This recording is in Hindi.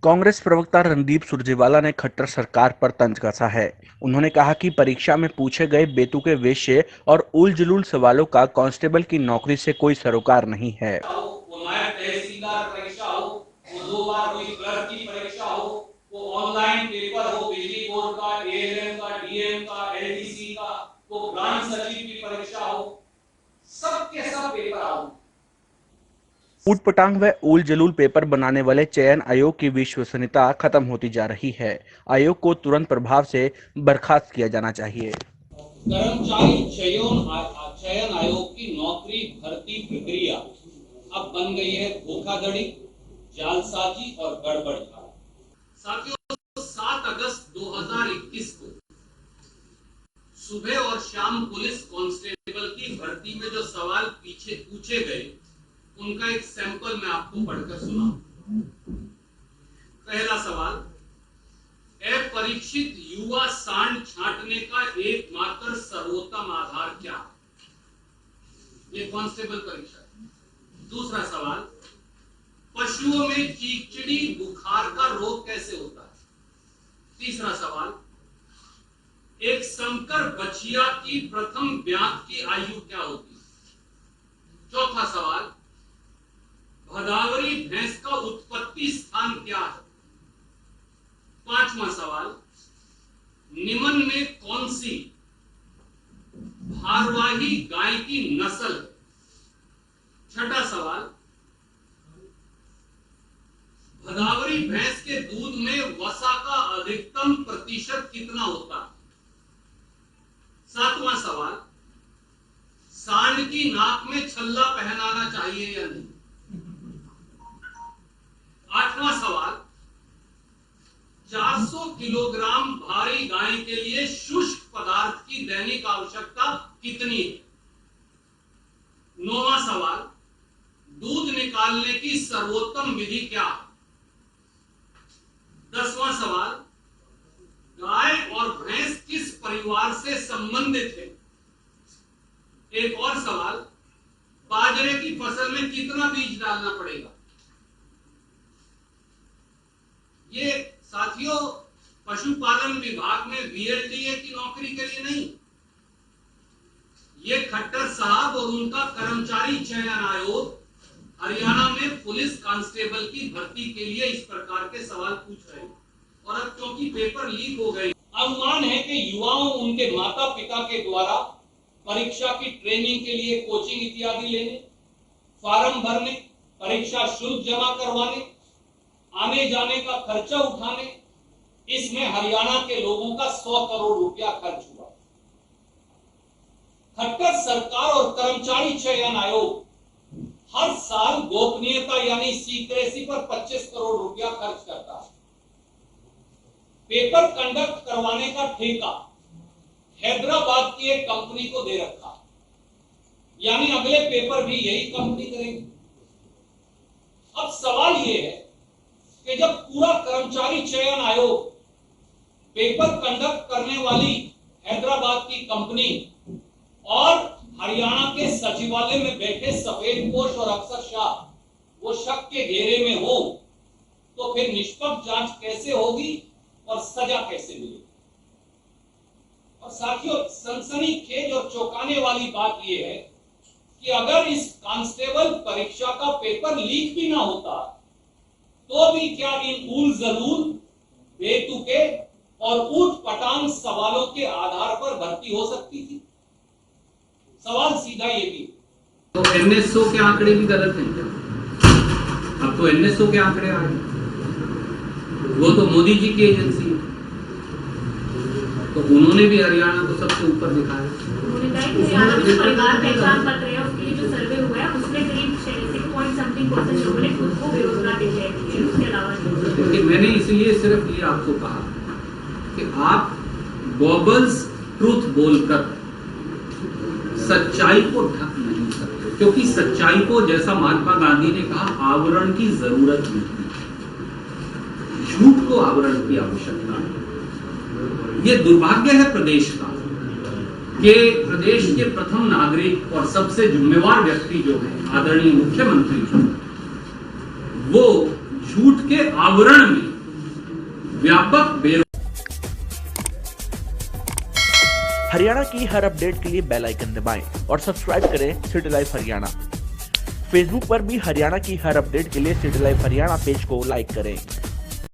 कांग्रेस प्रवक्ता रणदीप सुरजेवाला ने खट्टर सरकार पर तंज कसा है। उन्होंने कहा कि परीक्षा में पूछे गए बेतुके विषय और उल जुलूल सवालों का कांस्टेबल की नौकरी से कोई सरोकार नहीं है। वो नायब तहसीलदार परीक्षा हो, वो 2 बार हुई क्लर्क की परीक्षा हो, वो ऑनलाइन पेपर हो, बिजली बोर्ड का, एएलएम का, डीएम का, एलडीसी का, वो ग्राम सचिव की परीक्षा हो, सबके सब पेपर आओ। ऊटपटांग व उल जलूल पेपर बनाने वाले चयन आयोग की विश्वसनीयता खत्म होती जा रही है। आयोग को तुरंत प्रभाव से बर्खास्त किया जाना चाहिए। कर्मचारी चयन आयोग की नौकरी भर्ती प्रक्रिया अब बन गई है धोखाधड़ी, जालसाजी और गड़बड़झाड़। साथियों, 7 अगस्त 2021 को सुबह और शाम पुलिस कांस्टेबल की भर्ती में जो सवाल पूछे गए, उनका एक सैंपल मैं आपको पढ़कर सुनाऊं। पहला सवाल, अपरीक्षित युवा सांड छांटने का एकमात्र सर्वोत्तम आधार क्या है? ये कांस्टेबल परीक्षा है। दूसरा सवाल, पशुओं में चिड़चिड़ी बुखार का रोग कैसे होता है? तीसरा सवाल, एक संकर बछिया की प्रथम ब्यात की आयु क्या होती है? चौथा सवाल, भदावरी भैंस का उत्पत्ति स्थान क्या है? पांचवा सवाल, निम्न में कौन सी भारवाही गाय की नस्ल है? छठा सवाल, भदावरी भैंस के दूध में वसा का अधिकतम प्रतिशत कितना होता है? सातवां सवाल, सांड की नाक में छल्ला पहनाना चाहिए या नहीं? आठवां सवाल, 400 किलोग्राम भारी गाय के लिए शुष्क पदार्थ की दैनिक आवश्यकता कितनी है? नौवां सवाल, दूध निकालने की सर्वोत्तम विधि क्या है? 10वां सवाल, गाय और भैंस किस परिवार से संबंधित है? एक और सवाल, बाजरे की फसल में कितना बीज डालना पड़ेगा? ये साथियों पशुपालन विभाग में वीएलडीए की नौकरी के लिए नहीं, ये खट्टर साहब और उनका कर्मचारी चयन आयोग हरियाणा में पुलिस कांस्टेबल की भर्ती के लिए इस प्रकार के सवाल पूछ रहे हैं। और अब क्योंकि पेपर लीक हो गए, अनुमान है कि युवाओं उनके माता पिता के द्वारा परीक्षा की ट्रेनिंग के लिए कोचिंग इत्यादि लेने, फॉर्म भरने, परीक्षा शुल्क जमा करवाने, आने जाने का खर्चा उठाने, इसमें हरियाणा के लोगों का 100 करोड़ रुपया खर्च हुआ। खट्टर सरकार और कर्मचारी चयन आयोग हर साल गोपनीयता यानी सीक्रेसी पर 25 करोड़ रुपया खर्च करता है। पेपर कंडक्ट करवाने का ठेका हैदराबाद की एक कंपनी को दे रखा, यानी अगले पेपर भी यही कंपनी करेगी। अब सवाल यह है कि जब पूरा कर्मचारी चयन आयोग पेपर कंडक्ट करने वाली हैदराबाद की कंपनी और हरियाणा के सचिवालय में बैठे सफेद पोश और अफसरशाह वो शक के घेरे में हो, तो फिर निष्पक्ष जांच कैसे होगी और सजा कैसे मिलेगी? और साथियों, सनसनीखेज और चौंकाने वाली बात यह है कि अगर इस कांस्टेबल परीक्षा का पेपर लीक भी ना होता, तो भी क्या इन उल जलूल, बेतुके और ऊटपटांग सवालों के आधार पर भर्ती हो सकती थी? सवाल सीधा ये भी। तो एनएसओ के आंकड़े भी गलत हैं। अब तो एनएसओ के आंकड़े आ रहे, वो तो मोदी जी की एजेंसी है, तो उन्होंने भी हरियाणा को सबसे ऊपर दिखाया। उन्होंने कहा कि हरियाणा में परिवार पहचान पत्र है, उसके लिए जो सर्वे हुआ है उसमें करीब 6.something% लोगों ने खुद को बेरोजगार डिक्लेयर किया। उसके अलावा मैंने इसलिए सिर्फ ये आपको कहा कि आप गॉगल्स ट्रूथ बोलकर सच्चाई को ढक नहीं सकते, क्योंकि सच्चाई को, जैसा महात्मा गांधी ने कहा, आवरण की जरूरत नहीं, झूठ को आवरण की आवश्यकता है। ये दुर्भाग्य है प्रदेश का कि प्रदेश के प्रथम नागरिक और सबसे जिम्मेवार व्यक्ति जो है आदरणीय मुख्यमंत्री, वो झूठ के आवरण में व्यापक हरियाणा की हर अपडेट के लिए बेल आइकन दबाएं और सब्सक्राइब करें सिटी लाइव हरियाणा। फेसबुक पर भी हरियाणा की हर अपडेट के लिए सिटी लाइव हरियाणा पेज को लाइक करें।